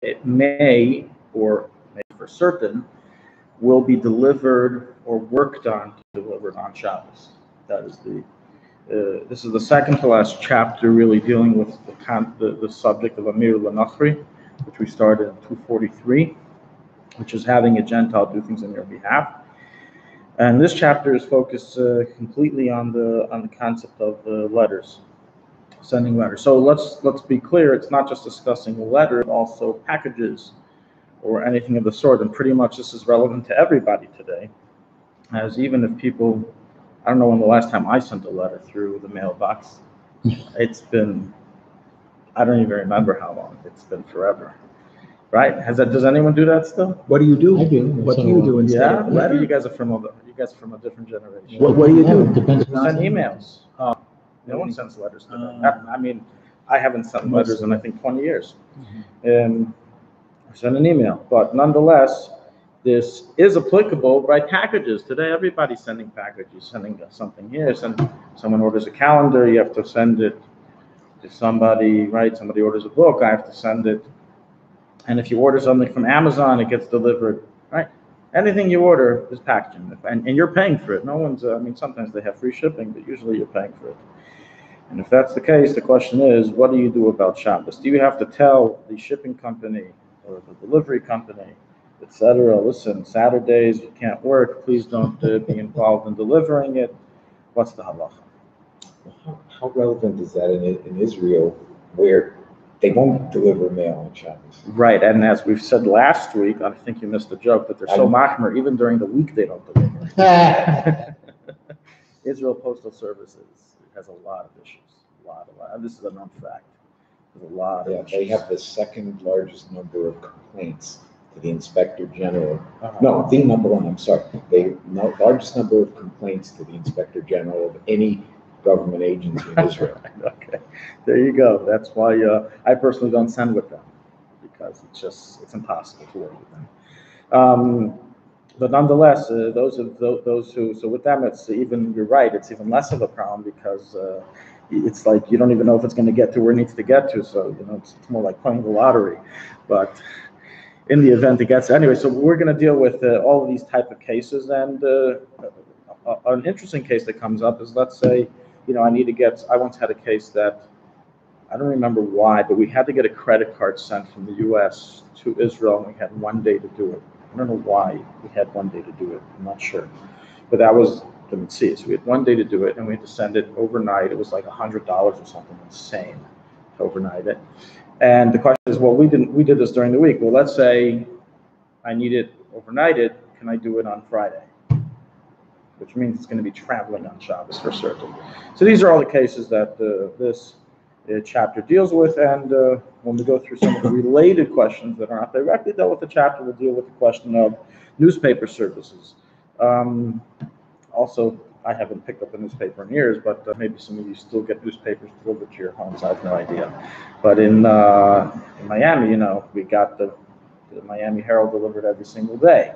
it may, or maybe for certain, will be delivered or worked on to delivered on Shabbos. That is this is the second to last chapter, really dealing with the subject of Amir L'Nachri, which we started in 243, which is having a Gentile do things on your behalf. And this chapter is focused completely on the concept of letters, sending letters. So let's be clear, it's not just discussing a letter, but also packages or anything of the sort. And pretty much this is relevant to everybody today, as even if people, I don't know when the last time I sent a letter through the mailbox. It's been, I don't even remember how long. It's been forever. Right? Does anyone do that still? What do you do? I do. What do you do instead of a letter? You guys are from a different generation. What do you do? Depends Send emails. No one sends letters today. I mean, I haven't sent letters in I think 20 years. I send an email, but nonetheless, this is applicable by packages. Today, everybody's sending packages, sending something here. Someone orders a calendar, you have to send it to somebody, right? Somebody orders a book, I have to send it. And if you order something from Amazon, it gets delivered, right? Anything you order is packaging, and you're paying for it. No one's, I mean, sometimes they have free shipping, but usually you're paying for it. And if that's the case, the question is, what do you do about Shabbos? Do you have to tell the shipping company or the delivery company, etc., listen, Saturdays you can't work, please don't be involved in delivering it? What's the halacha? How relevant is that in Israel, where they won't deliver mail on Shabbos? Right, and as we've said last week, I think you missed the joke, but they're so machmer, even during the week they don't deliver. Israel Postal Services has a lot of issues, a lot. And this is a known fact. There's a lot of issues. They have the second largest number of complaints to the Inspector General. No, the number one, I'm sorry. The largest number of complaints to the Inspector General of any government agency in Israel. Okay, there you go. That's why I personally don't send with them, because it's impossible to work with them. But nonetheless, those who, so with them, it's even, you're right, it's even less of a problem, because it's like you don't even know if it's going to get to where it needs to get to. So, it's more like playing the lottery. But in the event it gets, anyway, so we're going to deal with all of these type of cases. And an interesting case that comes up is, let's say, I once had a case that, I don't remember why, but we had to get a credit card sent from the U.S. to Israel, and we had 1 day to do it. I don't know why we had 1 day to do it. I'm not sure. But that was, let's see, so we had 1 day to do it, and we had to send it overnight. It was like $100 or something insane to overnight it. And the question is, well, we did this during the week. Well, let's say I need it overnighted. Can I do it on Friday? Which means it's going to be traveling on Shabbos for certain. So these are all the cases that this chapter deals with, and when we go through some of the related questions that are not directly dealt with the chapter, we'll deal with the question of newspaper services. Also, I haven't picked up a newspaper in years, but maybe some of you still get newspapers delivered to your homes. I have no idea. But in Miami, we got the Miami Herald delivered every single day,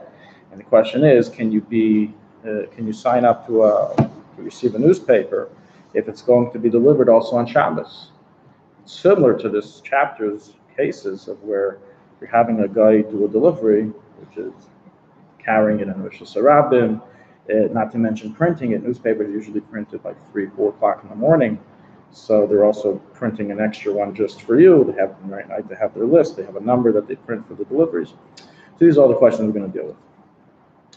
and the question is, can you sign up to receive a newspaper if it's going to be delivered also on Shabbos? It's similar to this chapter's cases of where you're having a guy do a delivery, which is carrying it in Hilchos Rabbim, not to mention printing it. Newspapers are usually printed like 3, 4 o'clock in the morning, so they're also printing an extra one just for you. They have them right night, they have their list, they have a number that they print for the deliveries. So these are all the questions we're going to deal with.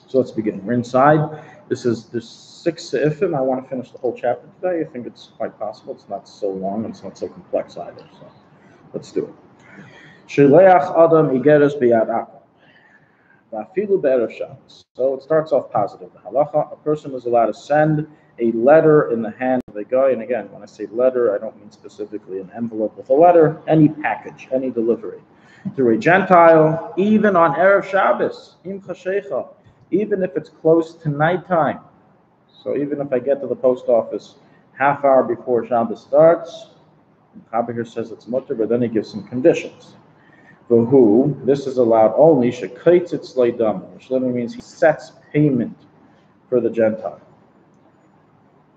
So let's begin. We're inside. There's 6 se'ifim. I want to finish the whole chapter today. I think it's quite possible. It's not so long and it's not so complex either. So let's do it. Shileach Adam Igeres B'yad Akum. Va'afilu be'erev Shabbos. So it starts off positive. The halacha: a person is allowed to send a letter in the hand of a guy. And again, when I say letter, I don't mean specifically an envelope with a letter. Any package, any delivery, through a Gentile, even on Erev Shabbos, im chashecha, even if it's close to nighttime. So even if I get to the post office half hour before Shabbos starts, Rabbi here says it's mutter, but then he gives some conditions. For who, this is allowed only, shekaitzitz leidam, which literally means he sets payment for the Gentile.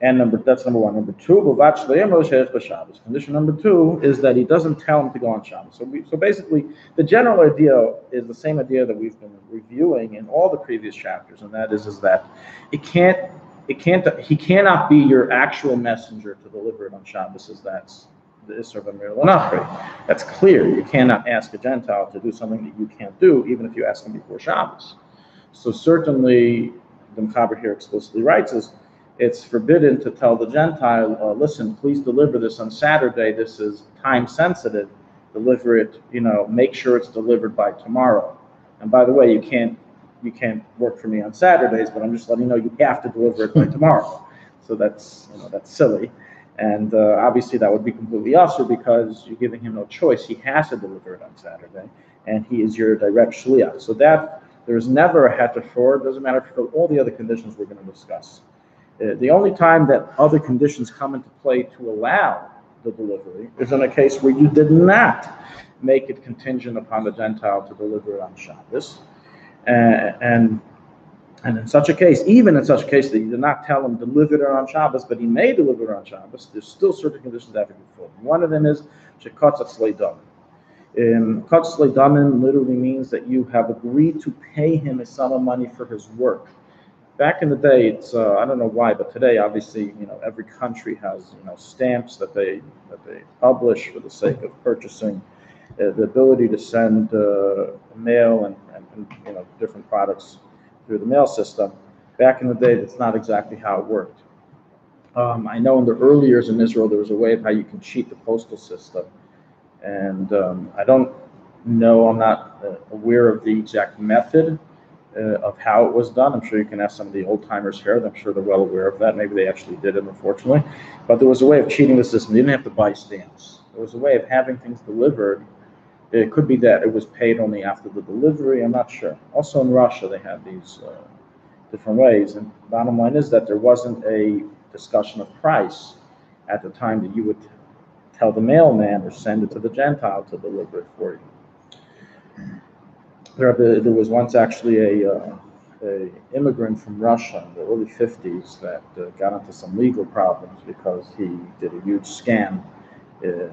And that's number one. Number two, condition number two is that he doesn't tell him to go on Shabbos. So basically, the general idea is the same idea that we've been reviewing in all the previous chapters, and that is that he cannot be your actual messenger to deliver it on Shabbos, as that's the Isser of Amir Lanachri. That's clear. You cannot ask a Gentile to do something that you can't do, even if you ask him before Shabbos. So certainly, the Mechaber here explicitly writes is, it's forbidden to tell the Gentile, listen, please deliver this on Saturday. This is time sensitive. Deliver it, make sure it's delivered by tomorrow. And by the way, you can't work for me on Saturdays, but I'm just letting you know you have to deliver it by tomorrow. So that's silly. And obviously that would be completely usher because you're giving him no choice. He has to deliver it on Saturday, and he is your direct shliach. So that there's never a heter for. It doesn't matter for all the other conditions we're going to discuss. The only time that other conditions come into play to allow the delivery is in a case where you did not make it contingent upon the Gentile to deliver it on Shabbos. And in such a case, even in such a case that you did not tell him to deliver it on Shabbos, but he may deliver it on Shabbos, there's still certain conditions that have to be fulfilled. One of them is shekatzat leidamim. Katzat leidamim literally means that you have agreed to pay him a sum of money for his work. Back in the day, it's I don't know why, but today, obviously, every country has stamps that they publish for the sake of purchasing, the ability to send mail and different products through the mail system. Back in the day, that's not exactly how it worked. I know in the early years in Israel, there was a way of how you can cheat the postal system, and I don't know, I'm not aware of the exact method of how it was done. I'm sure you can ask some of the old timers here. I'm sure they're well aware of that. Maybe they actually did it, unfortunately. But there was a way of cheating the system. You didn't have to buy stamps. There was a way of having things delivered. It could be that it was paid only after the delivery. I'm not sure. Also in Russia, they had these different ways. And bottom line is that there wasn't a discussion of price at the time that you would tell the mailman or send it to the Gentile to deliver it for you. There was once actually a immigrant from Russia in the early 50s that got into some legal problems because he did a huge scam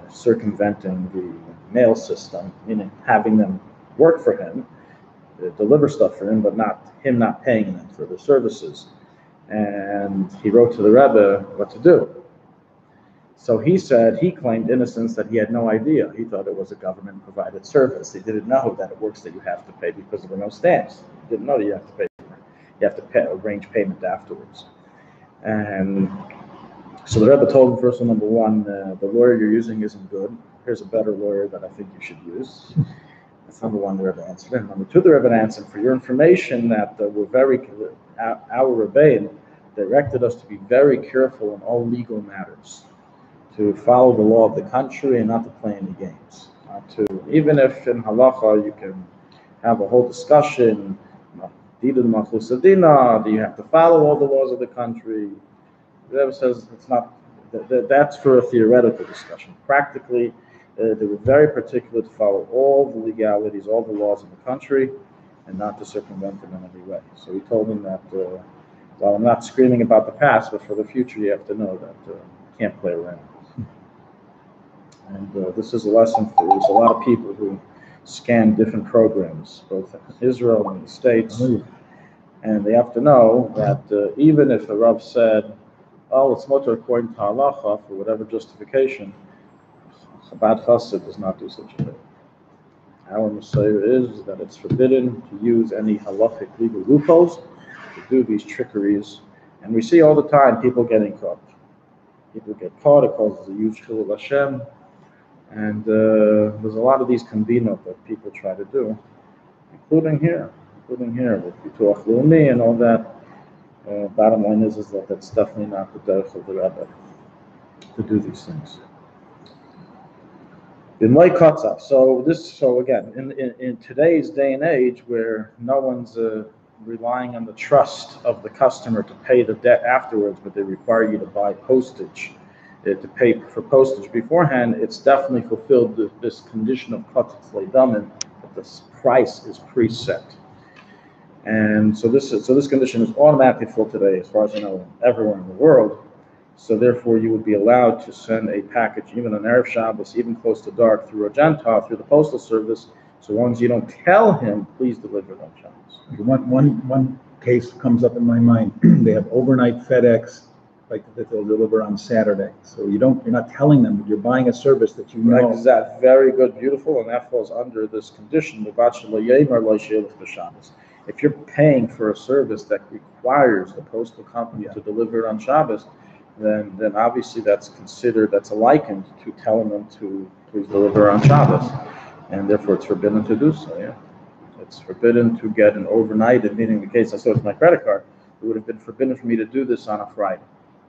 circumventing the mail system, meaning having them work for him, deliver stuff for him, but not paying them for their services. And he wrote to the Rabbi what to do. So he claimed innocence, that he had no idea. He thought it was a government-provided service. He didn't know that it works that you have to pay because there were no stamps. He didn't know that you have to pay for it. You have to arrange payment afterwards. And so the Rebbe told him, first of all, number one, the lawyer you're using isn't good. Here's a better lawyer that I think you should use. That's number one, the Rebbe answered. And number two, the Rebbe answered, for your information, that our Rabbi directed us to be very careful in all legal matters, to follow the law of the country and not to play any games. Even if in halacha you can have a whole discussion, do you have to follow all the laws of the country? The Rebbe says it's not. That's for a theoretical discussion. Practically, they were very particular to follow all the legalities, all the laws of the country, and not to circumvent them in any way. So he told him that, while I'm not screaming about the past, but for the future, you have to know that you can't play around. And this is a lesson for there's a lot of people who scan different programs, both in Israel and the States, and they have to know that even if the Rav said, "Oh, it's mutter according to halacha," for whatever justification, Chabad Chassid does not do such a thing. Our Messiah is that it's forbidden to use any halachic legal loopholes to do these trickeries, and we see all the time people getting caught. People get caught. It causes a huge chilul Hashem. And there's a lot of these kombinot that people try to do, including here with Bituach Leumi and all that. Bottom line is that that's definitely not the derech of the Rabbi to do these things. So again, in today's day and age, where no one's relying on the trust of the customer to pay the debt afterwards, but they require you to buy postage, to pay for postage beforehand, it's definitely fulfilled this condition of katzat leidamim, that the price is preset. And so this condition is automatically fulfilled today, as far as I know, everywhere in the world. So therefore, you would be allowed to send a package, even on Erev Shabbos, even close to dark, through a Gentile, through the postal service, so long as you don't tell him, please deliver it on Shabbos. One case comes up in my mind. They have overnight FedEx, like that they'll deliver on Saturday. So you're not telling them, but you're buying a service that you know. Exactly. Very good, beautiful, and that falls under this condition. If you're paying for a service that requires the postal company to deliver it on Shabbos, then obviously that's likened to telling them to please deliver on Shabbos, and therefore it's forbidden to do so. Yeah, it's forbidden to get an overnight. Meaning, the case I saw with my credit card, it would have been forbidden for me to do this on a Friday.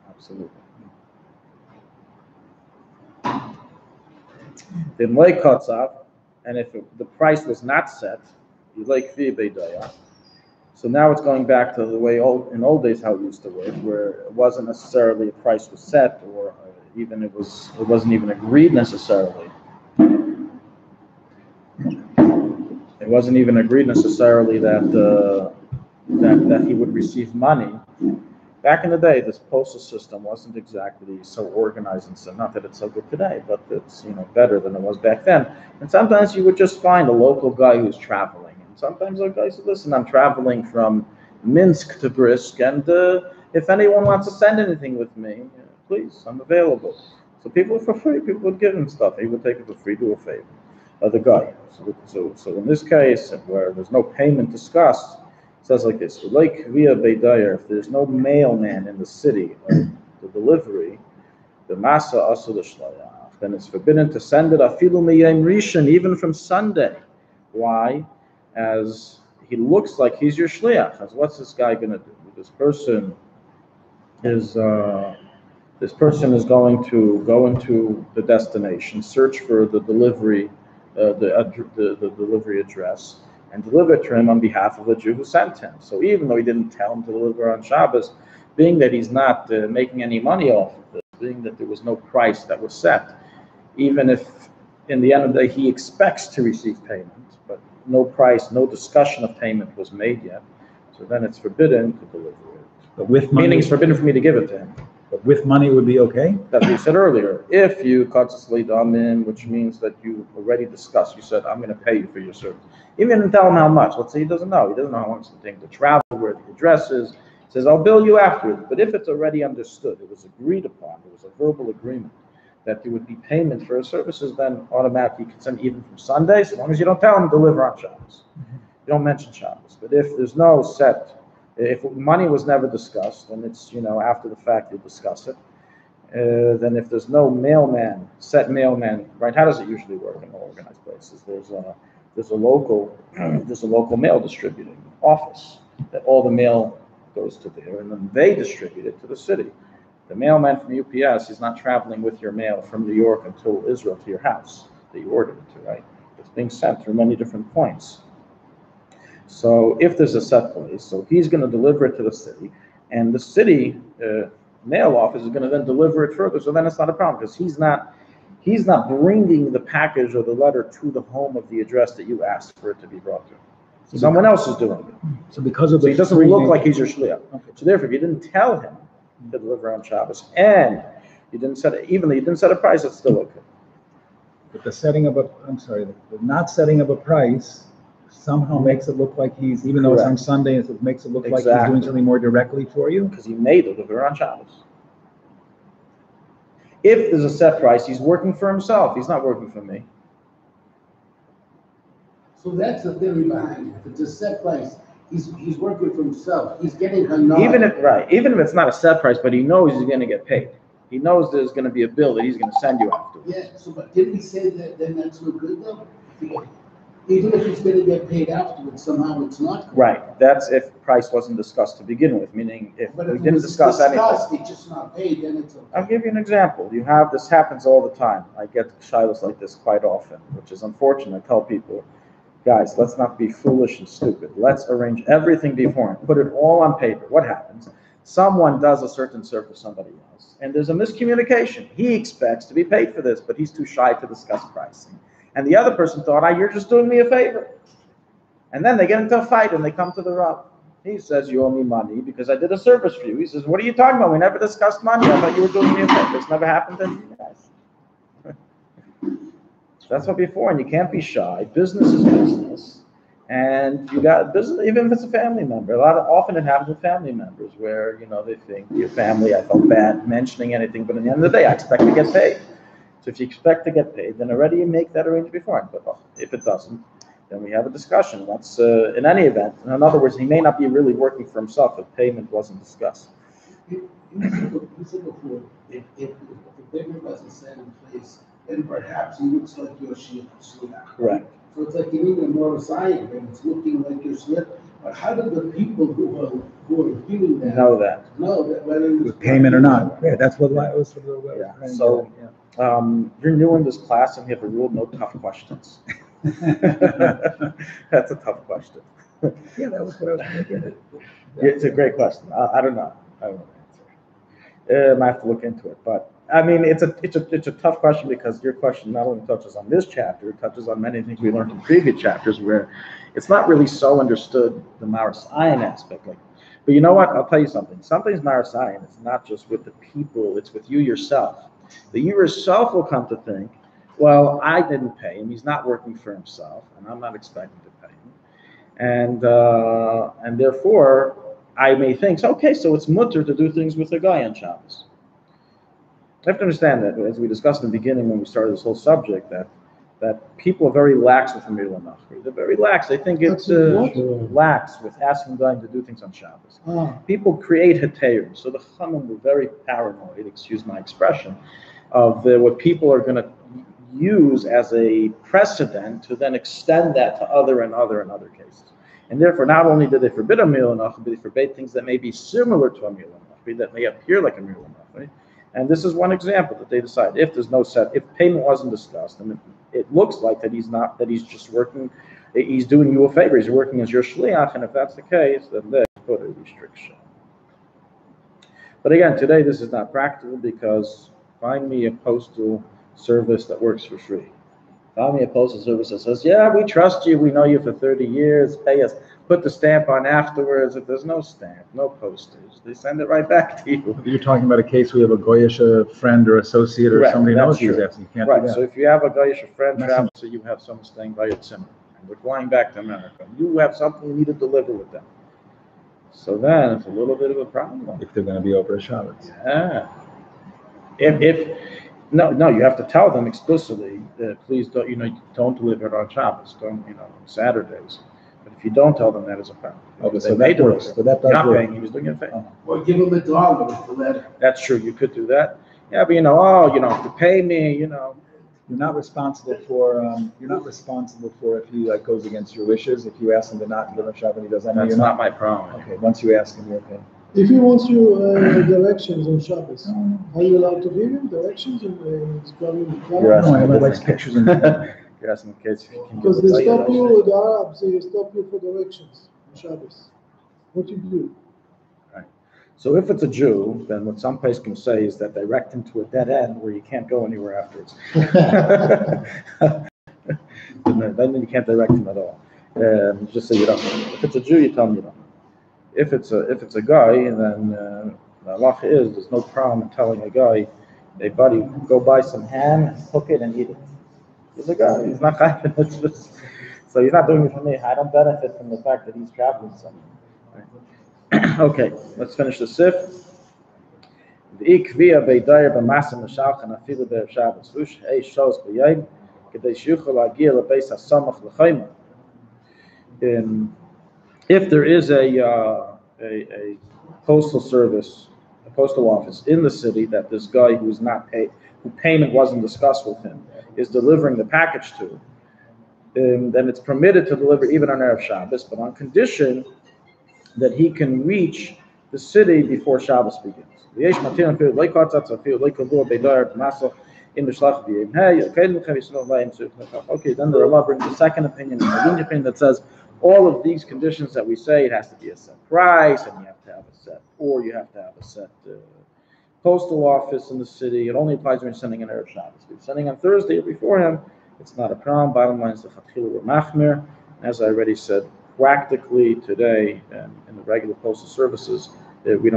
Absolutely. Then lay cuts up, and if the price was not set, you like beidaya. So now it's going back to the way in old days how it used to work, where it wasn't necessarily a price was set, or even it wasn't even agreed necessarily. It wasn't even agreed necessarily that he would receive money. Back in the day, this postal system wasn't exactly so organized, and so not that it's so good today, but it's better than it was back then. And sometimes you would just find a local guy who's traveling, and sometimes a guy said, "Listen, I'm traveling from Minsk to Brisk, and if anyone wants to send anything with me, please, I'm available." So people for free, people would give him stuff. He would take it for free, do a favor. The guy. So in this case, where there's no payment discussed, it says like this: like via beidaya, if there's no mailman in the city of the delivery, the masa asul shlayach, then it's forbidden to send it afilu miyam rishon, even from Sunday. Why? As he looks like he's your shliach. As what's this guy going to do? This person is going to go into the destination, search for the delivery, the delivery address, and deliver it to him on behalf of the Jew who sent him. So even though he didn't tell him to deliver on Shabbos, being that he's not making any money off of this, being that there was no price that was set, even if in the end of the day he expects to receive payment, but no price, no discussion of payment was made yet, so then it's forbidden to deliver it. But with money, meaning it's forbidden for me to give it to him. But with money would be okay? That we said earlier. If you katzasli damin, which means that you already discussed, you said, I'm going to pay you for your service. Even didn't tell him how much. Let's say he doesn't know. He doesn't know how long it's going to travel, where the address is. He says, I'll bill you afterwards. But if it's already understood, it was agreed upon, there was a verbal agreement that there would be payment for his services, then automatically you can send even from Sunday, as long as you don't tell him to deliver on Shabbos. You don't mention Shabbos. But if there's no set, if money was never discussed, and it's, after the fact you discuss it, then if there's no set mailman, right? How does it usually work in organized places? There's a local mail distributing office that all the mail goes to there, and then they distribute it to the city. The mailman from UPS is not traveling with your mail from New York until Israel to your house that you ordered it to, right? It's being sent through many different points. So if there's a set place, so he's going to deliver it to the city, and the city mail office is going to then deliver it further. So then it's not a problem, because he's not bringing the package or the letter to the home of the address that you asked for it to be brought to. So someone else is doing it. So because of he doesn't look like he's your shliach. Okay. So therefore, if you didn't tell him to deliver on Shabbos, and you didn't set a price, it's still okay. But the not setting of a price somehow makes it look like he's, even though it's on Sunday, it makes it look like he's doing something more directly for you? Because he may deliver on Shabbos. If there's a set price, he's working for himself. He's not working for me. So that's the theory behind it. If it's a set price, he's working for himself. He's getting her knowledge. Even if it's not a set price, but he knows he's going to get paid. He knows there's going to be a bill that he's going to send you afterwards. Yeah. So, but didn't he say that then that's no good though? Even if he's going to get paid afterwards, somehow it's not good. Right. That's if price wasn't discussed to begin with. Meaning, if we didn't discuss anything, it's just not paid. Then it's okay. I'll give you an example. This happens all the time. I get shilos like this quite often, which is unfortunate. I tell people, guys, let's not be foolish and stupid. Let's arrange everything beforehand. Put it all on paper. What happens? Someone does a certain service for somebody else, and there's a miscommunication. He expects to be paid for this, but he's too shy to discuss pricing. And the other person thought, you're just doing me a favor. And then they get into a fight and they come to the Rabbi. He says, you owe me money because I did a service for you. He says, what are you talking about? We never discussed money. I thought you were doing me a favor. It's never happened to you guys. That's what before, and you can't be shy. Business is business. And you got business, even if it's a family member. Often it happens with family members where, they think your family, I felt bad mentioning anything, but at the end of the day, I expect to get paid. So if you expect to get paid, then already you make that arrangement beforehand. But if it doesn't, then we have a discussion. That's in any event. In other words, he may not be really working for himself if payment wasn't discussed. You said before, if the payment wasn't set in place, then perhaps he looks like your shliach. Correct. So it's like giving a more sign, and it's looking like your shliach. But how do the people who are feeling that know that whether it was payment or not? Yeah, that's what I was. So you're new in this class, and we have a rule: no tough questions. That's a tough question. Yeah, that was what I was thinking. It's a great question. I don't know the answer. I have to look into it, but I mean, it's a tough question because your question not only touches on this chapter, it touches on many things we learned in previous chapters where it's not really so understood the Maris Ayin aspect. But you know what? I'll tell you something. Sometimes Maris Ayin is not just with the people; it's with you yourself. That you yourself will come to think, well, I didn't pay him. He's not working for himself, and I'm not expecting to pay him. And therefore, I may think, okay, so it's mutter to do things with a guy on Shabbos. I have to understand that, as we discussed in the beginning when we started this whole subject, that people are very lax with Amir Lamachri. They're very lax. They think it's lax with asking guys to do things on Shabbos. People create hetayrim. So the Chachamim were very paranoid, excuse my expression, of what people are going to use as a precedent to then extend that to other cases. And therefore, not only did they forbid a meal enough, but they forbade things that may be similar to a meal enough, that may appear like a meal enough. Right? And this is one example that they decide if payment wasn't discussed, and it looks like that he's just working, he's doing you a favor, he's working as your shliach, and if that's the case, then they put a restriction. But again, today this is not practical because find me a postal service that works for free. Find me a postal service that says, yeah, we trust you, we know you for 30 years, pay us, put the stamp on afterwards. If there's no stamp, no postage, they send it right back to you. You're talking about a case we have a Goyish friend or associate or somebody knows who's asking. You can't do that. So if you have a Goyish friend travel, so you have someone staying by your Zimmer, and we're flying back to America, you have something you need to deliver with them. So then it's a little bit of a problem. If they're going to be over a Shabbos. Yeah. No, you have to tell them explicitly that please don't deliver it on Shabbos, don't, on Saturdays. But if you don't tell them that is a problem. Okay, so that works. But that does work. He was doing it a favor. Or give him a dollar with the letter. That's true. You could do that. Yeah, but if you pay me, You're not responsible for if he goes against your wishes. If you ask him to not deliver Shabbos, he does that. That's not my problem. Okay, once you ask him, you're okay. If he wants you directions on Shabbos, are you allowed to give him directions? Everybody likes pictures. You're asking kids. Because they stop you, the Arabs, they stop you for directions on Shabbos. What you do? Right. So if it's a Jew, then what some place can say is that direct him to a dead end where you can't go anywhere afterwards. Then you can't direct him at all. Just say you don't know. If it's a Jew, you tell him you don't know. If it's a guy, then the halacha is there's no problem in telling a guy, hey buddy, go buy some ham and cook it and eat it. He's a guy. He's not chayv. So he's not doing it for me. I don't benefit from the fact that he's traveling somewhere. Right? Okay, let's finish the sif. The ikvia beidayer b'masa meshalchan afilu be'er Shabbos ush hey shos b'yayim kedei sheyuchol lagia lebeis hasamach l'chayma. If there is a postal service, a postal office in the city that this guy who is not paid, who payment wasn't discussed with him, is delivering the package to, then it's permitted to deliver even on Erev Shabbos, but on condition that he can reach the city before Shabbos begins. Okay, then the Rabbi brings the second opinion, that says all of these conditions that we say, it has to be a set price, and you have to have a set, or you have to have a set postal office in the city. It only applies when you're sending an Erev Shabbos. If you're sending on Thursday or before him, it's not a problem. Bottom line is the Chatchila or Machmir. As I already said practically today, in the regular postal services, we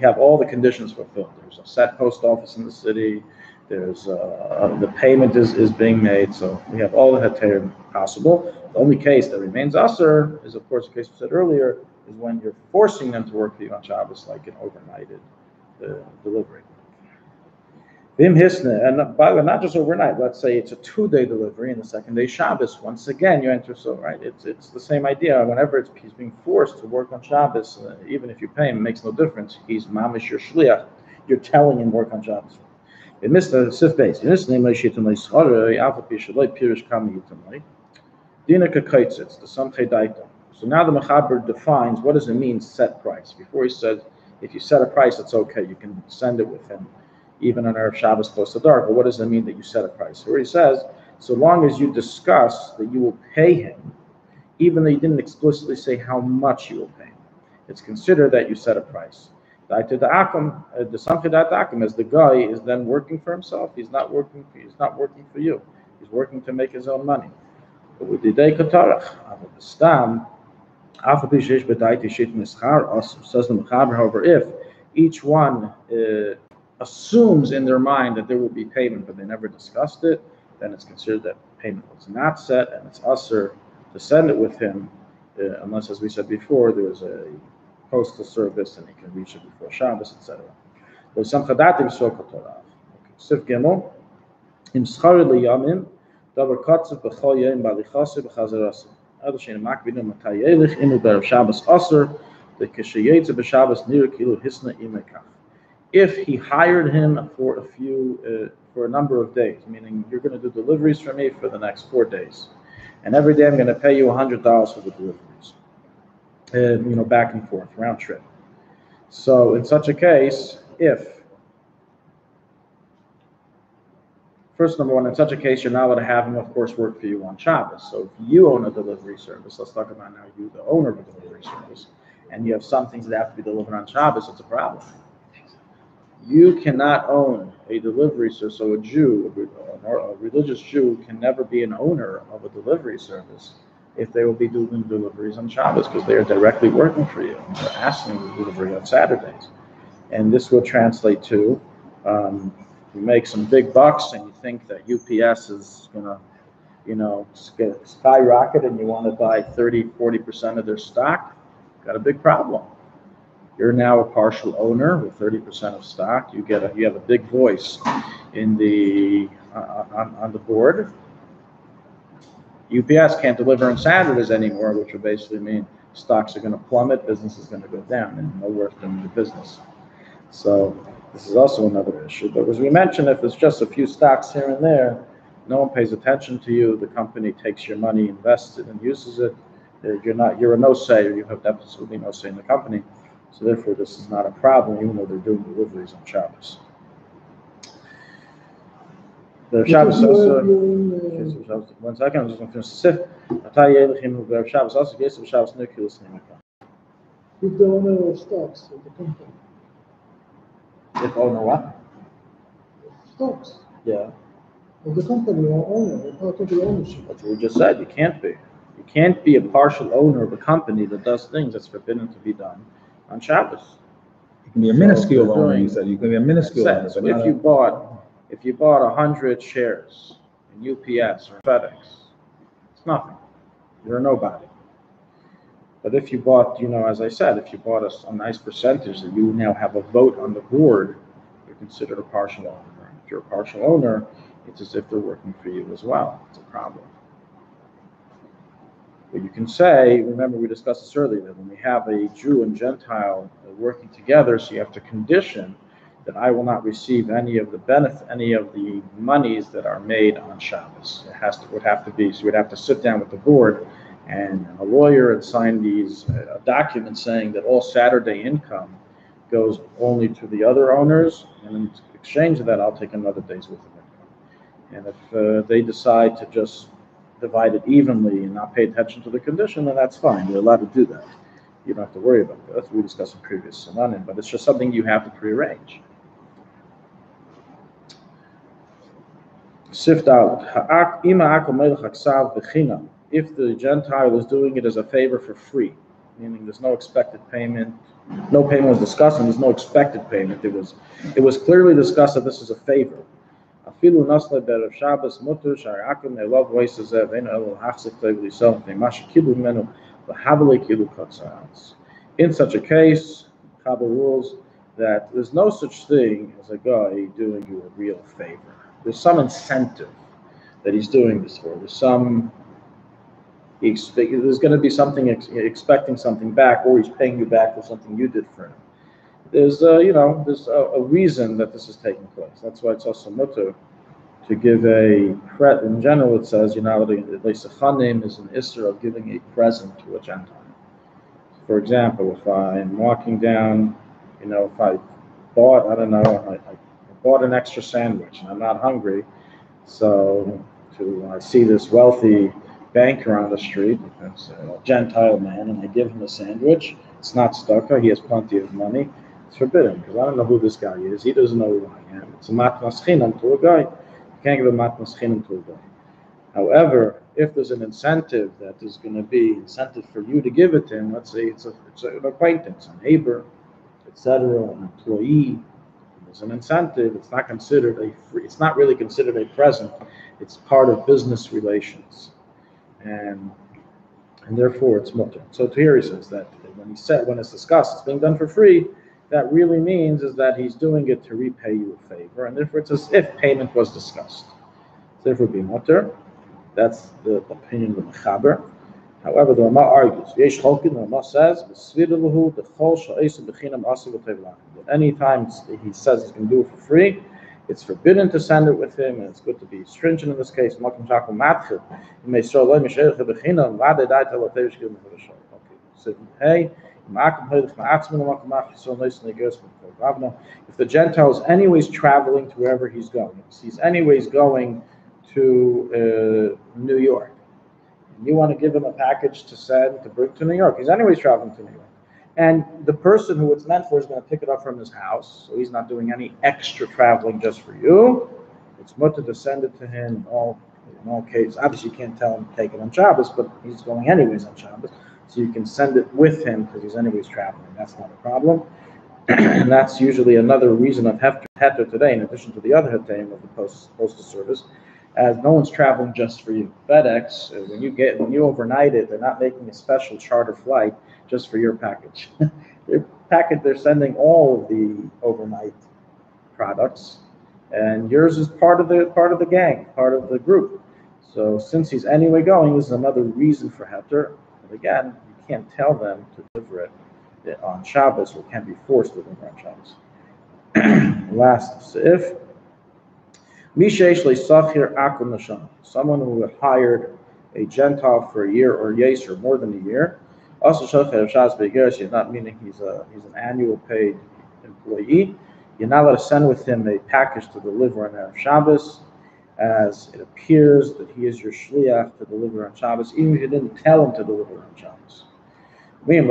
have all the conditions fulfilled. There's a set post office in the city. There's the payment is being made, so we have all the heter possible. The only case that remains usher is, of course, the case we said earlier, is when you're forcing them to work for you on Shabbos, like an overnighted delivery. Vim hisne, and by the way, not just overnight. Let's say it's a 2-day delivery, and the second day Shabbos. Once again, you enter. So right, it's the same idea. Whenever he's being forced to work on Shabbos, even if you pay him, it makes no difference. He's mamish your shliach. You're telling him work on Shabbos. It missed the sif base. In this name, I shit my schare. Alpha pishalei pirish kami yitamai. Dina kakaitzitz the samche daita. So now the mechaber defines what does it mean set price. Before he said, if you set a price, it's okay. You can send it with him, even on Erev Shabbos close to dark. But what does it mean that you set a price? Here he says, so long as you discuss that you will pay him, even though you didn't explicitly say how much you will pay him, it's considered that you set a price. The as the guy is then working for himself, he's not working for you. He's working to make his own money. But with the day katarach, however, if each one assumes in their mind that there will be payment, but they never discussed it, then it's considered that payment was not set, and it's usher to send it with him, unless, as we said before, there is a postal service and he can reach it before Shabbos, etc. There's some chadatim sokotorah. Sif Gimel, im schar liyamim, davar katzav b'chol yom balichase b'chazerase. Adoshin makbinu matayelich inu b'erev Shabbos usher, the kishayetze b'Shabbos nir kilu hisna imekach. If he hired him for a number of days, meaning you're going to do deliveries for me for the next 4 days, and every day I'm going to pay you $100 for the deliveries, back and forth, round trip. So in such a case, number one, in such a case, you're not allowed to have him, of course, work for you on Shabbos. So if you own a delivery service, let's talk about now you, the owner of a delivery service, and you have some things that have to be delivered on Shabbos, it's a problem. You cannot own a delivery service. So a Jew, a religious Jew, can never be an owner of a delivery service if they will be doing deliveries on Shabbos, because they are directly working for you. They're asking you to delivery on Saturdays. And this will translate to, you make some big bucks and you think that UPS is going to, skyrocket, and you want to buy 30-40% of their stock, got a big problem. You're now a partial owner with 30% of stock. You have a big voice in on the board. UPS can't deliver on Saturdays anymore, which would basically mean stocks are going to plummet, business is going to go down, and no worth doing the business. So this is also another issue. But as we mentioned, if it's just a few stocks here and there, no one pays attention to you. The company takes your money, invests it, and uses it. You're a no-sayer. You have absolutely no say in the company. So therefore, this is not a problem, even though they're doing deliveries on Shabbos. The Shabbos also. 1 second, I'm just going to finish the sif. If the owner of stocks of the company. If owner what? Stocks. Yeah. Of the company or owner, part of the ownership. That's what we just said. You can't be. You can't be a partial owner of a company that does things that's forbidden to be done on Shabbos. You can be a minuscule owner, you said. You can be a minuscule owner. So if you bought 100 shares in UPS or FedEx, it's nothing. You're a nobody. But if you bought, as I said, if you bought a nice percentage that you now have a vote on the board, you're considered a partial owner. If you're a partial owner, it's as if they're working for you as well. It's a problem. But you can say, remember we discussed this earlier, that when we have a Jew and Gentile working together, so you have to condition that I will not receive any of the benefit, any of the monies that are made on Shabbos. Would have to be, so we'd have to sit down with the board and a lawyer and sign these documents saying that all Saturday income goes only to the other owners, and in exchange of that, I'll take another day's worth of income. And if they decide to just divide it evenly and not pay attention to the condition, then that's fine. You're allowed to do that. You don't have to worry about that. That's what we discussed in previous Sinanim, but it's just something you have to prearrange. Sift out. if the Gentile is doing it as a favor for free, meaning there's no expected payment, no payment was discussed, and there's no expected payment. It was clearly discussed that this is a favor. Afilu nasle berev Shabbos mutter sharakum ne'elav voices ve'en elul hachzik tevli self ne'mash kilu menu v'havali kilu katzarans. In such a case, Chabad rules that there's no such thing as a guy doing you a real favor. There's some incentive that he's doing this for. There's going to be something expecting something back, or he's paying you back for something you did for him. There's a reason that this is taking place. That's why it's also mutter to give a present. In general, it says the Chanim is an isser of giving a present to a Gentile. For example, if I'm walking down, if I bought, I bought an extra sandwich and I'm not hungry, so I see this wealthy banker on the street, it's a Gentile man, and I give him a sandwich. It's not stucco, he has plenty of money. It's forbidden, because I don't know who this guy is. He doesn't know who I am. It's a matnas chinam to a guy. You can't give a matnas chinam to a guy. However, if there's an incentive that is going to be incentive for you to give it to him, let's say it's an acquaintance, a neighbor, etc., an employee, there's an incentive, it's not really considered a present, it's part of business relations. And therefore it's mutter. So here he says that when it's discussed, it's being done for free, that really means is that he's doing it to repay you a favor, and therefore it's as if payment was discussed. Therefore be mutter. That's the opinion of the Mechaber. However, the Rama argues. Yesh Cholkin, the Rama says, that any time he says he's going to do it for free, it's forbidden to send it with him, and it's good to be stringent in this case. If the Gentile is anyways traveling to wherever he's going, he's anyways going to New York, and you want to give him a package to bring to New York, he's anyways traveling to New York. And the person who it's meant for is going to pick it up from his house, so he's not doing any extra traveling just for you. It's mutter to send it to him in all cases. Obviously, you can't tell him to take it on Shabbos, but he's going anyways on Shabbos, so you can send it with him because he's anyways traveling. That's not a problem. And that's usually another reason of heter today, in addition to the other heterim of the postal service, as no one's traveling just for you. FedEx, when you overnight it, they're not making a special charter flight just for your package. They're sending all of the overnight products, and yours is part of the gang, part of the group. So since he's anyway going, this is another reason for heter. But again, you can't tell them to deliver it on Shabbos, or can't be forced to deliver on Shabbos. Last, if someone who hired a Gentile for a year or yes or more than a year, not meaning he's an annual paid employee, you're not allowed to send with him a package to deliver on Erev Shabbos, as it appears that he is your shliach to deliver on Shabbos, even if you didn't tell him to deliver on Shabbos. Okay,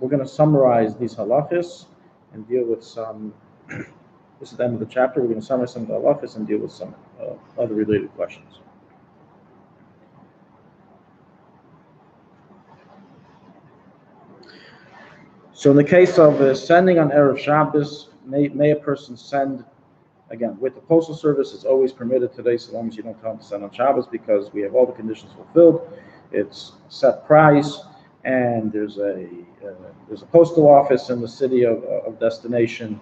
we're going to summarize these halachas and deal with some. This is the end of the chapter. We're going to summarize some of the halachas and deal with some other related questions. So in the case of sending on Erev Shabbos, may a person send, again, with the postal service, it's always permitted today, so long as you don't tell them to send on Shabbos, because we have all the conditions fulfilled. It's a set price, and there's a postal office in the city of destination,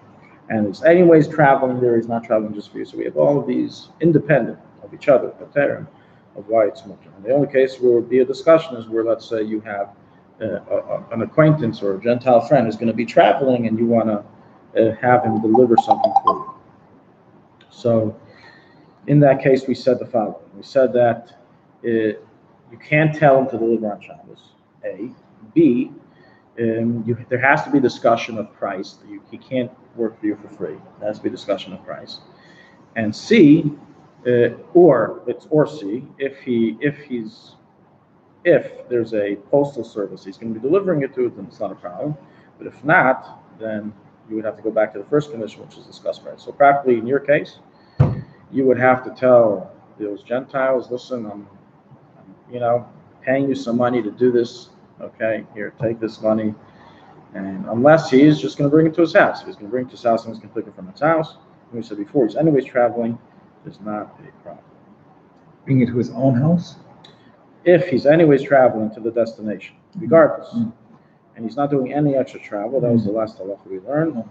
and it's anyways traveling there. He's not traveling just for you. So we have all of these independent of each other, pattern of why it's mutter. And the only case where it would be a discussion is where, let's say, you have an acquaintance or a Gentile friend who's going to be traveling, and you want to have him deliver something for you. So in that case, we said the following. We said that you can't tell him to deliver on Shabbos, A. B, there has to be discussion of price. He can't work for you for free. There has to be discussion of price. And C, or C, if there's a postal service he's going to be delivering it to, then it's not a problem. But if not, then you would have to go back to the first condition, which is discuss price. So practically, in your case, you would have to tell those Gentiles, listen, I'm paying you some money to do this. Okay, here, take this money. And unless he's just going to bring it to his house. If he's going to bring it to his house and he's going to pick it from his house, and we said before, he's anyways traveling, there's not a problem. Bring it to his own house? If he's anyways traveling to the destination, regardless, and he's not doing any extra travel, that was the last halacha we learned,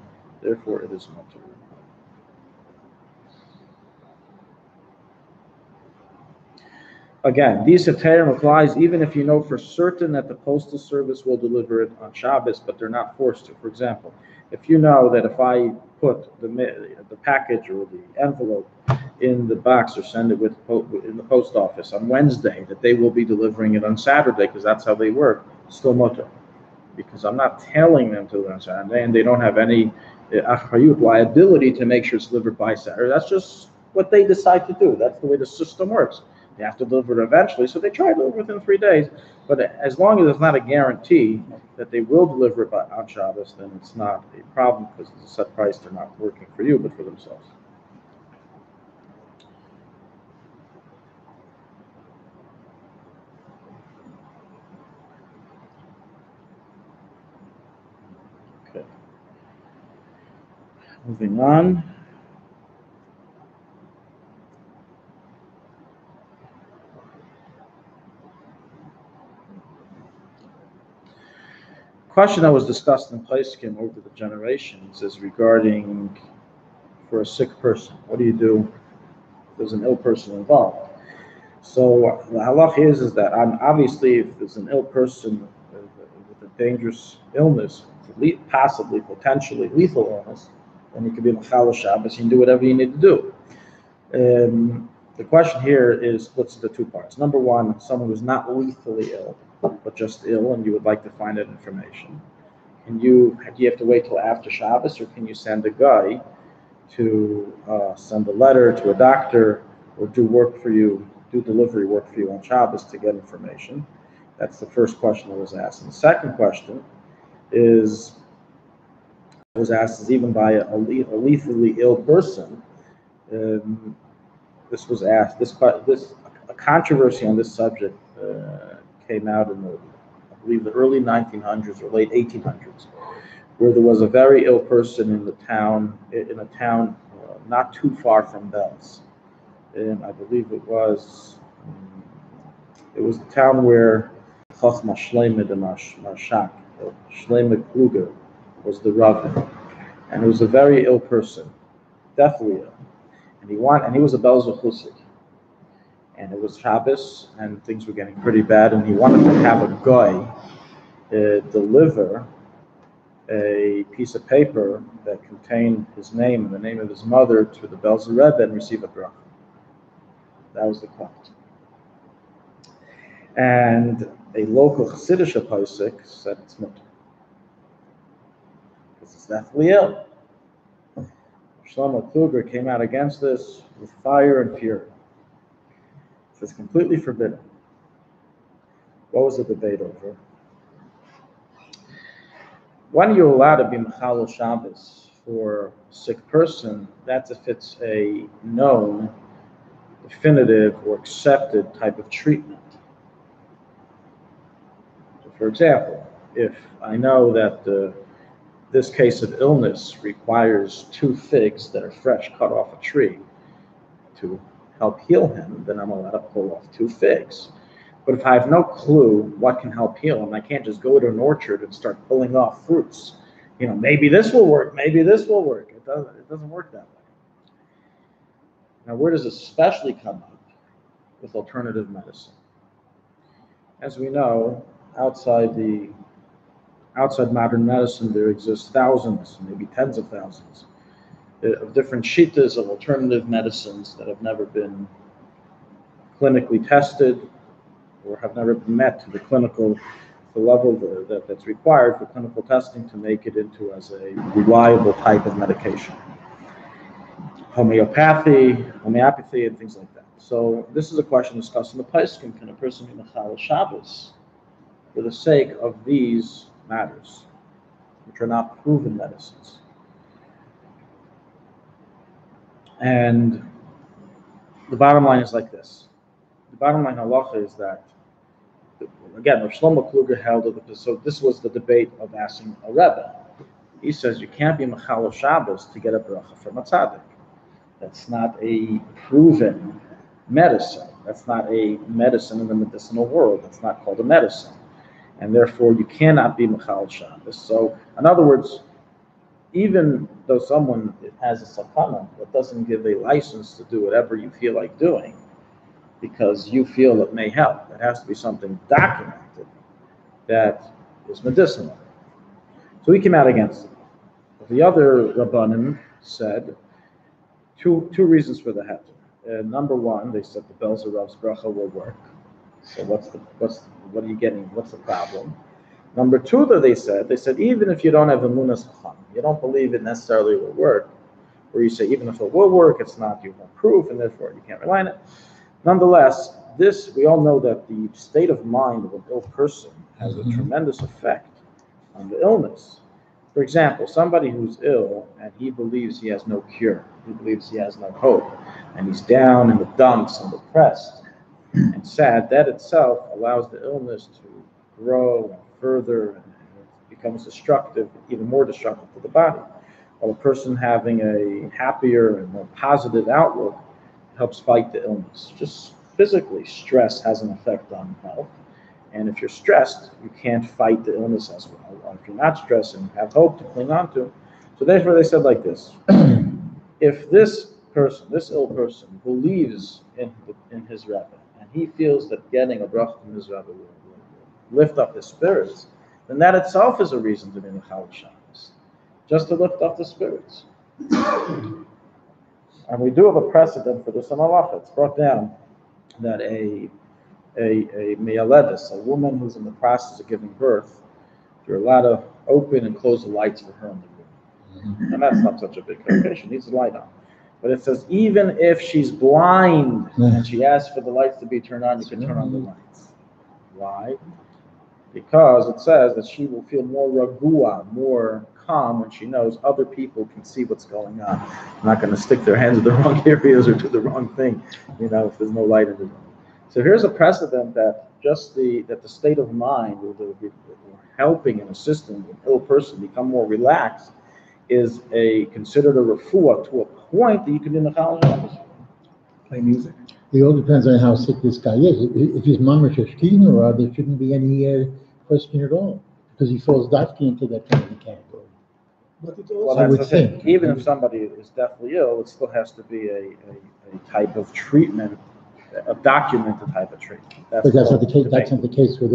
therefore it is mutter. Again, these heterim applies even if you know for certain that the postal service will deliver it on Shabbos, but they're not forced to. For example, if you know that if I put the package or the envelope in the box or send it in the post office on Wednesday, that they will be delivering it on Saturday because that's how they work, still mutter. Because I'm not telling them to do it on Saturday, and they don't have any liability to make sure it's delivered by Saturday. That's just what they decide to do. That's the way the system works. They have to deliver it eventually, so they try to deliver within 3 days. But as long as it's not a guarantee that they will deliver it on Shabbos, then it's not a problem because it's a set price. They're not working for you, but for themselves. Okay. Moving on. Question that was discussed in Placekim over the generations is regarding for a sick person. What do you do if there's an ill person involved? So the halach is that obviously if there's an ill person with a dangerous illness, possibly, potentially lethal illness, then you could be machal Shabbos and do whatever you need to do. The question here is splits into 2 parts. Number one, someone who's not lethally ill, but just ill, and you would like to find that information. And do you have to wait till after Shabbos, or can you send a guy to send a letter to a doctor or do delivery work for you on Shabbos to get information? That's the first question that was asked. And the second question was asked even by a lethally ill person. This was asked. A controversy on this subject came out in I believe the early 1900s or late 1800s, where there was a very ill person in a town not too far from Belz. And I believe it was the town where Chachma Shleima de Marshak, Shleima Kluger, was the Rabbi, and it was a very ill person, deathly ill, and he was a Belzer Chusik. And it was Shabbos, and things were getting pretty bad, and he wanted to have a guy deliver a piece of paper that contained his name and the name of his mother to the Belzer Rebbe and receive a bracha. That was the point. And a local Chassidish posek said it's mutter, because it's deathly ill. Shlomo Kluger came out against this with fire and fury. It's completely forbidden. What was the debate over? When are you allowed to be mechalel Shabbos for a sick person? That's if it's a known, definitive, or accepted type of treatment. So for example, if I know that this case of illness requires 2 figs that are fresh cut off a tree to help heal him, then I'm allowed to pull off 2 figs. But if I have no clue what can help heal him, I can't just go to an orchard and start pulling off fruits. Maybe this will work, maybe this will work. It doesn't work that way. Now, where does this especially come up? With alternative medicine. As we know, outside modern medicine, there exist thousands, maybe tens of thousands, of different shittas of alternative medicines that have never been clinically tested or have never been met to the level that's required for clinical testing to make it into as a reliable type of medication. Homeopathy, and things like that. So this is a question discussed in the Paiskim. Can a person be mechalel Shabbos for the sake of these matters, which are not proven medicines? And the bottom line is like this. The bottom line halacha is that, again, Rav Shlomo Kluger held it, so this was the debate of asking a Rebbe. He says you can't be Mechal of Shabbos to get a bracha from a tzaddik. That's not a proven medicine. That's not a medicine in the medicinal world. That's not called a medicine. And therefore, you cannot be Mechal Shabbos. So, in other words, even though someone has a sakana, that doesn't give a license to do whatever you feel like doing because you feel it may help. It has to be something documented that is medicinal. So he came out against it. The other Rabbanim said two reasons for the heter. Number one, they said the Belzerov's bracha will work. So what are you getting? What's the problem? Number two, that they said even if you don't have emunas chacham, you don't believe it necessarily will work, or you say even if it will work, it's not you have proof, and therefore you can't rely on it. Nonetheless, we all know that the state of mind of an ill person has a tremendous effect on the illness. For example, somebody who's ill and he believes he has no cure, he believes he has no hope, and he's down in the dumps and depressed and sad, that itself allows the illness to grow and further, and it becomes destructive, even more destructive to the body. While a person having a happier and more positive outlook helps fight the illness. Just physically, stress has an effect on health. And if you're stressed, you can't fight the illness as well. Or if you're not stressed and have hope to cling on to. So therefore they said like this. If this ill person, believes in his Rebbe, and he feels that getting a bracha from his Rebbe will lift up his spirits, then that itself is a reason to be Mechal Shabbos. Just to lift up the spirits. And we do have a precedent for this in halacha. It's brought down that a meyaledis, a woman who's in the process of giving birth, you're allowed to open and close the lights for her in the room. And that's not such a big occasion. She needs the light on. But it says even if she's blind and she asks for the lights to be turned on, you can turn on the lights. Why? Because it says that she will feel more ragua, more calm when she knows other people can see what's going on. They're not going to stick their hands in the wrong areas or do the wrong thing, if there's no light in the room. So here's a precedent that the state of mind, or helping and assisting an ill person become more relaxed, is considered a refuah to a point that you can do Mechal Shabbos. Play music. It all depends on how sick this guy is. If he's mamish or shkina, there shouldn't be any question at all, because he falls dafki into that kind of a category. But it Well, also, that's the thing. Even if somebody is deathly ill, it still has to be a type of treatment, a documented type of treatment. But that's not the case. That's not the case with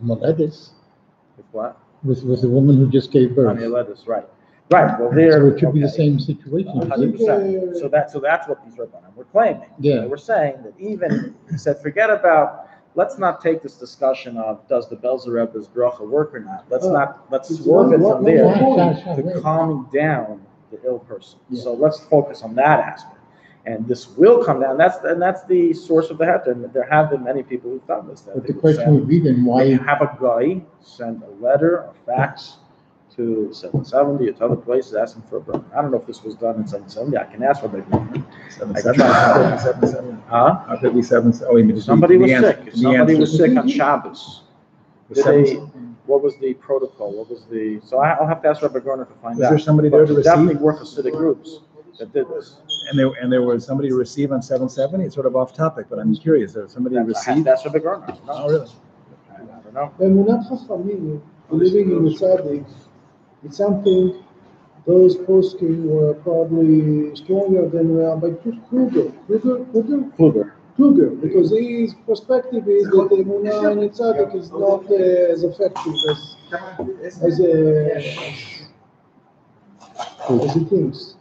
Moledis. With what? With the woman who just gave birth. Moledis, right. Right. Well, there. So it should be the same situation. 100%. So that's what these Rabbanim were claiming. Yeah. They were saying that even he said, forget about. Let's not take this discussion of does the Belzerebbe's bracha work or not. Let's swerve it from there to calming down the ill person. Yeah. So let's focus on that aspect. And this will come down. That's the source of the heter. And there have been many people who've done this. But the question would be then why have a guy send a letter, a fax to 770 or to other places asking for a bracha. I don't know if this was done in 770. I can ask for the 777. Huh? Somebody was sick. Somebody was sick on Shabbos. What was the protocol? So I'll have to ask Rabbi Garner to find out. Was there somebody there to receive? Definitely work Hasidic groups that did this. And there was somebody to receive on 770? It's sort of off topic, but I'm curious. There was somebody to receive? That's Rabbi Garner. No. Oh, really? I don't know. Emunat Chachamim, believing in the tzaddik, it's something those posting were probably stronger than Rabbi Kluger, because his perspective is that the emunah in the tzaddik is not as effective as he thinks.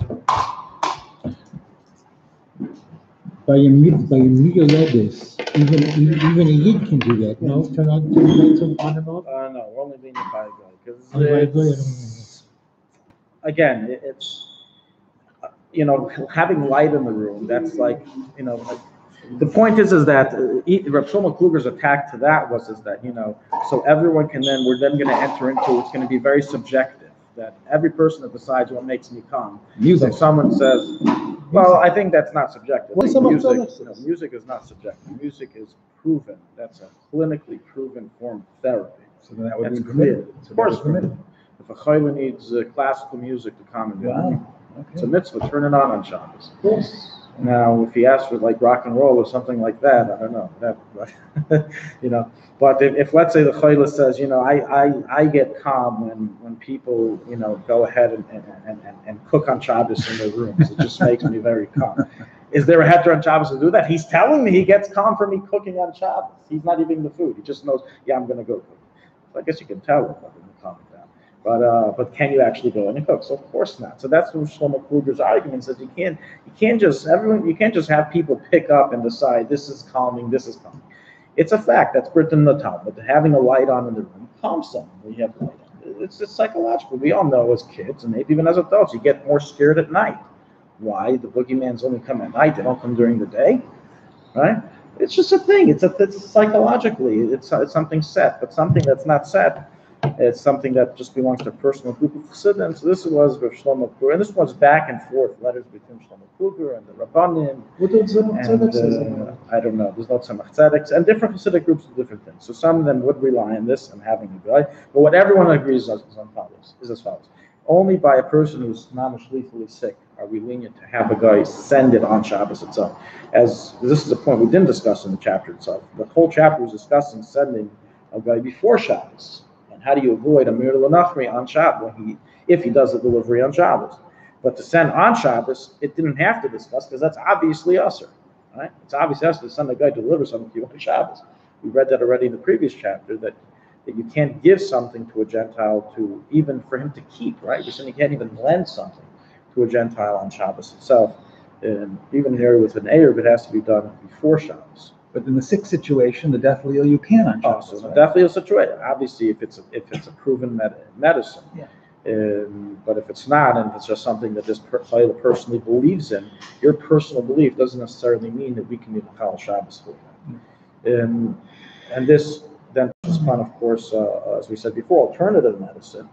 by a megalodis, even a yid can do that. No, turn on the lights on and off. No, we're only being a five guy because again, it's having light in the room. That's like the point is that Rav Shlomo Kluger's attack to that was that so everyone can we're then going to enter into it's going to be very subjective. that every person that decides what makes me calm. Music. So someone says, well, I think that's not subjective. What's some of Music is not subjective. Music is proven. That's a clinically proven form of therapy. So then that would be That's permitted. Of course, permitted. If a chayla needs classical music to calm him down, it's a mitzvah. Turn it on Shabbos. Yes. Now, if he asks for like rock and roll or something like that, I don't know. That, you know. But if let's say the chayla says, I get calm when people, go ahead and cook on Shabbos in their rooms. It just makes me very calm. Is there a heter on Shabbos to do that? He's telling me he gets calm from me cooking on Shabbos. He's not eating the food. He just knows, I'm going to go cook. So I guess you can tell him I'm going to calm him down. But can you actually go in and cook? So of course not. So that's what Shlomo Kluger's argument says. You can't just have people pick up and decide this is calming, this is calming. It's a fact that's written in the Talmud. Having a light on in the room calms someone when you have a light on. It's psychological. We all know as kids and maybe even as adults, you get more scared at night. Why? The boogeyman's only come at night. They don't come during the day, right? It's just a thing. It's psychologically. It's something set, but something that's not set. It's something that just belongs to a personal group of chassidim. So this was with Shlomo Kluger, and this was back and forth letters between Shlomo Kluger and the Rabbanim. What does Tzemach Tzedek say? I don't know. There's no Tzemach Tzedek, and different chassidic groups do different things. So some of them would rely on this and having a guy, but what everyone agrees is as follows. Only by a person who's non-lethally sick are we lenient to have a guy send it on Shabbos itself. As this is a point we didn't discuss in the chapter itself. The whole chapter was discussing sending a guy before Shabbos. And how do you avoid a mir l'nachri on Shabbos if he does the delivery on Shabbos? But to send on Shabbos, it didn't have to discuss because that's obviously usher. Right? It's obviously usher to send a guy to deliver something to you on Shabbos. We read that already in the previous chapter that you can't give something to a Gentile to even for him to keep, right? You're saying you can't even lend something to a Gentile on Shabbos itself. And even here with an Erev, it has to be done before Shabbos. But in the sick situation, the death leal you can on Shabbos. So the death leal situation, obviously, if it's a proven medicine. Yeah. But if it's not, and if it's just something that this chayla personally believes in, your personal belief doesn't necessarily mean that we can be Chal Shabbos for that. And this then is upon, of course, as we said before, alternative medicine,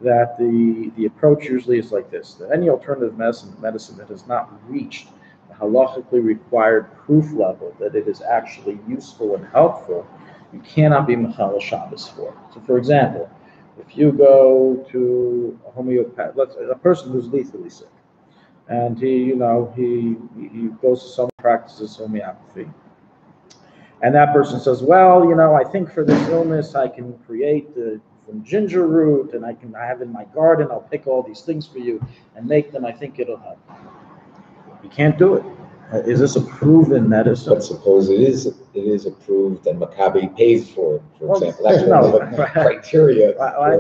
that the approach usually is like this, that any alternative medicine that has not reached the halachically required proof level that it is actually useful and helpful, you cannot be Mechal Shabbos for. So for example, if you go to a homeopath, a person who's lethally sick, and he goes to someone who practices homeopathy, and that person says, well, I think for this illness I can create from ginger root, and I have in my garden, I'll pick all these things for you and make them, I think it'll help. You can't do it. Is this a proven medicine? But suppose it is approved and Maccabi pays for it, for example. That's one of the criteria. When I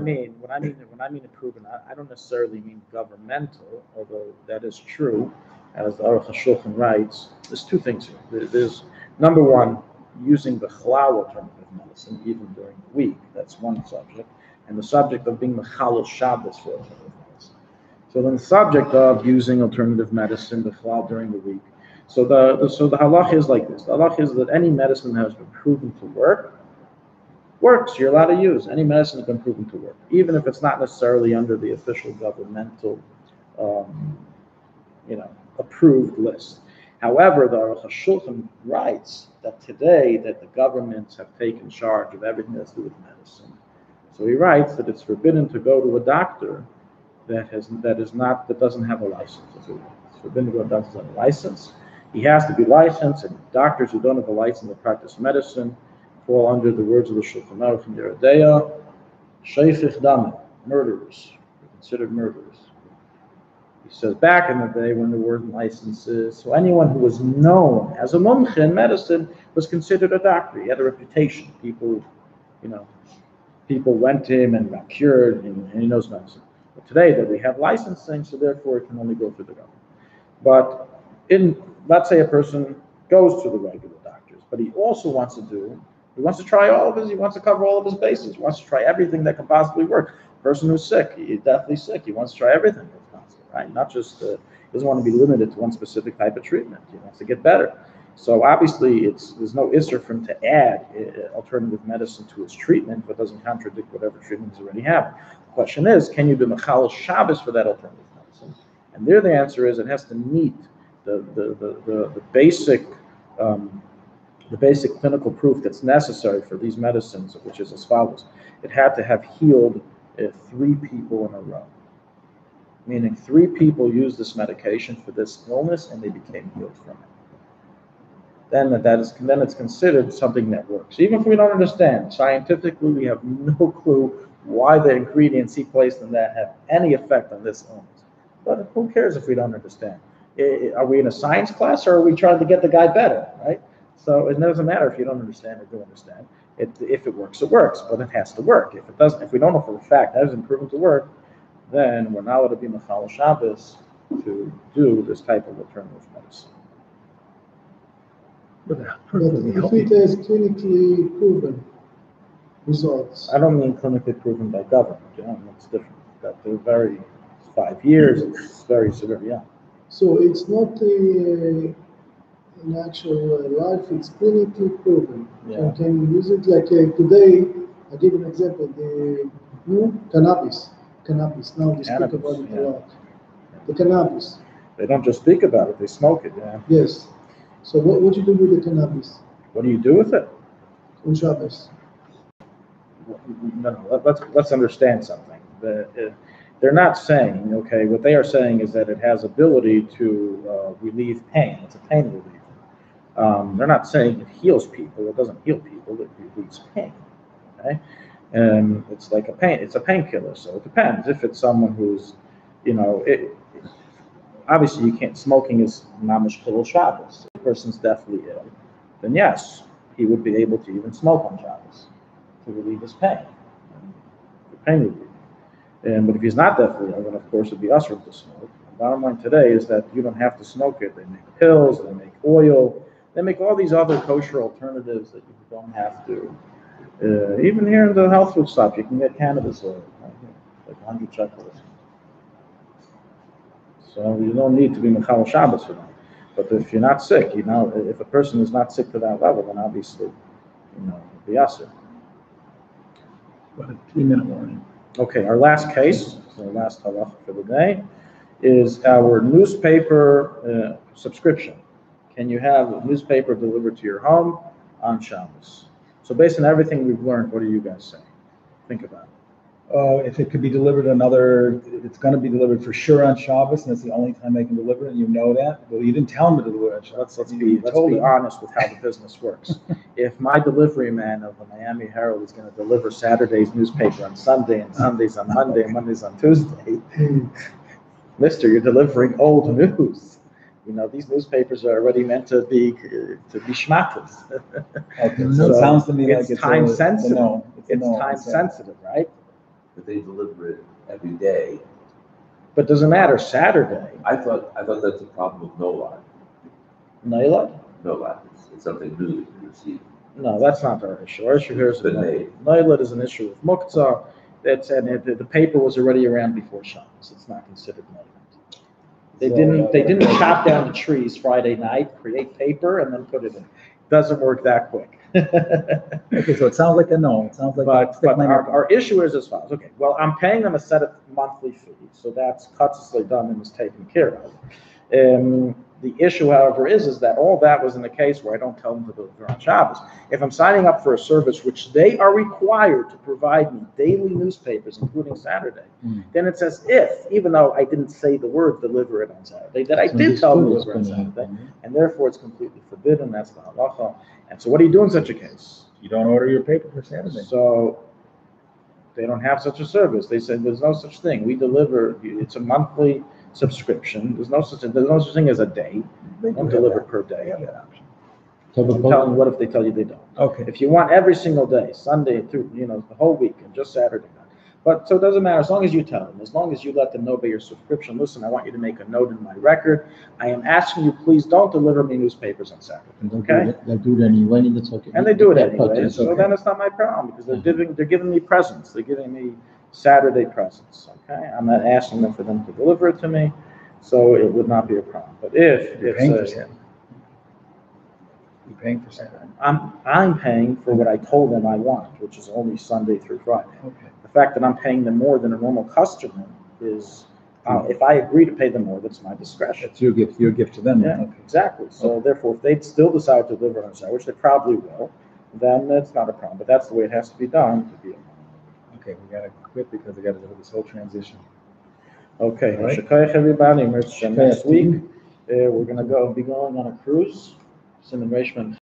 mean proven, I don't necessarily mean governmental, although that is true. As the Aruch Shulchan writes, there's two things here. There's number one, using the halal alternative medicine even during the week. That's one subject. And the subject of being Mechal Shabbos for alternative medicine. So then the subject of using alternative medicine, the halal during the week. So the halach is like this. The halach is that any medicine that has been proven to work, works. You're allowed to use. Any medicine has been proven to work, even if it's not necessarily under the official governmental, approved list. However, the Aruch Shulchan writes that today that the governments have taken charge of everything that's to do with medicine. So he writes that it's forbidden to go to a doctor that doesn't have a license. It's forbidden to go to a doctor who doesn't have a license. He has to be licensed, and doctors who don't have a license to practice medicine fall under the words of the Shulchan Aruch in Yoreh De'ah, Sheifich Dam, murderers. They're considered murderers. He says back in the day when there weren't licenses, so anyone who was known as a mumche in medicine was considered a doctor. He had a reputation. People went to him and got cured, and he knows medicine. But today that we have licensing, so therefore it can only go through the government. But let's say a person goes to the regular doctors, but he also wants to try he wants to cover all of his bases. He wants to try everything that can possibly work. A person who's sick, he's definitely sick. He wants to try everything that's possible, right? Not just, he doesn't want to be limited to one specific type of treatment. He wants to get better. So obviously, there's no issue for him to add alternative medicine to his treatment, but doesn't contradict whatever treatment he's already having. The question is, can you be mechal Shabbos for that alternative medicine? And there, the answer is it has to meet the basic clinical proof that's necessary for these medicines, which is as follows: it had to have healed 3 people in a row, meaning 3 people used this medication for this illness and they became healed from it. Then it's considered something that works. Even if we don't understand, scientifically we have no clue why the ingredients he placed in that have any effect on this illness. But who cares if we don't understand? Are we in a science class or are we trying to get the guy better, right? So it doesn't matter if you don't understand or do understand. If it works, it works, but it has to work. If it doesn't, if we don't know for a fact that hasn't proven to work, then we're not allowed to be mechal Shabbos to do this type of alternative medicine. But if it has clinically proven results. I don't mean clinically proven by government. That's different. They're very 5 years. It's very severe. Yeah. So it's not an actual life. It's clinically proven. Yeah. And can you use it like today? I give an example. The cannabis. Now they speak about it a lot. The cannabis. They don't just speak about it; they smoke it. Yeah. Yes. So what do you do with the cannabis? What do you do with it? On Shabbos. No. Let's understand something. They're not saying, okay, what they are saying is that it has ability to relieve pain. It's a pain reliever. They're not saying it heals people. It doesn't heal people. It relieves pain. Okay, and it's like it's a painkiller. So it depends. If it's someone who's, obviously you can't. Smoking is mamish chilul Shabbos. If the person's deathly ill, then yes, he would be able to even smoke on Shabbos to relieve his pain. Pain relief. But if he's not deathly ill, then of course it'd be usher to smoke. The bottom line today is that you don't have to smoke it. They make pills, they make oil, they make all these other kosher alternatives that you don't have to. Even here in the health food shop, you can get cannabis oil, like 100 shekels. So you don't need to be mechal Shabbos for that. But if you're not sick, if a person is not sick to that level, then obviously, it'd be usher. About a 3-minute warning. Okay, our last case, our last halacha for the day, is our newspaper subscription. Can you have a newspaper delivered to your home on Shabbos? So based on everything we've learned, what do you guys say? Think about it. If it could be delivered it's going to be delivered for sure on Shabbos, and it's the only time they can deliver it, and you know that. Well, you didn't tell them to deliver it on Shabbos. Let's be honest with how the business works. If my delivery man of the Miami Herald is going to deliver Saturday's newspaper on Sunday, and Sundays on Monday, and Mondays on Tuesday, Mister, you're delivering old news. These newspapers are already meant to be shmatas. Okay, so it sounds to me like it's time sensitive. It's time sensitive, right? But they deliver it every day. But doesn't matter. Saturday. I thought that's a problem with no lot. Nailad? No lot. It's something new that you receive. No, that's not our issue. Our issue here is Nailad. Nailad is an issue of muktzah. The paper was already around before Shabbos. It's not considered Nailad. They didn't chop down the trees Friday night, create paper, and then put it in. Doesn't work that quick. Okay, so it sounds like a no. It sounds like but our issue is as follows. Okay, well, I'm paying them a set of monthly fees, so that's cutsly done and is taken care of. The issue, however, is that all that was in the case where I don't tell them to deliver on Shabbos. If I'm signing up for a service which they are required to provide me daily newspapers, including Saturday, then it's as if, even though I didn't say the word deliver it on Saturday, that I did tell them to deliver on Saturday, and therefore it's completely forbidden. That's the halacha. And so what do you do in such a case? You don't order your paper for Saturday. So they don't have such a service. They said there's no such thing. We deliver. It's a monthly subscription. There's no such thing as a day. They don't deliver per day. What if they tell you they don't? Okay. If you want every single day, Sunday through the whole week, and just Saturday night. But so it doesn't matter as long as you tell them, as long as you let them know by your subscription. Listen, I want you to make a note in my record. I am asking you, please don't deliver me newspapers on Saturday. Okay? They do it anyway, and it's okay. And they do it anyway. Okay. So then it's not my problem because they're giving me presents. They're giving me Saturday presents. Okay, I'm not asking them for them to deliver it to me, so it would not be a problem. But if You're paying for something. I'm paying for what I told them I want, which is only Sunday through Friday. Okay. The fact that I'm paying them more than a normal customer is, if I agree to pay them more, that's my discretion. That's your gift to them. Yeah, Okay. exactly. So therefore, if they still decide to deliver on Saturday, which they probably will, then it's not a problem. But that's the way it has to be done to be a month. Okay, we gotta quit because I gotta do this whole transition. Okay, All right. Shakayach everybody. Next Shakayach. week, we're gonna be going on a cruise. Simon Reichman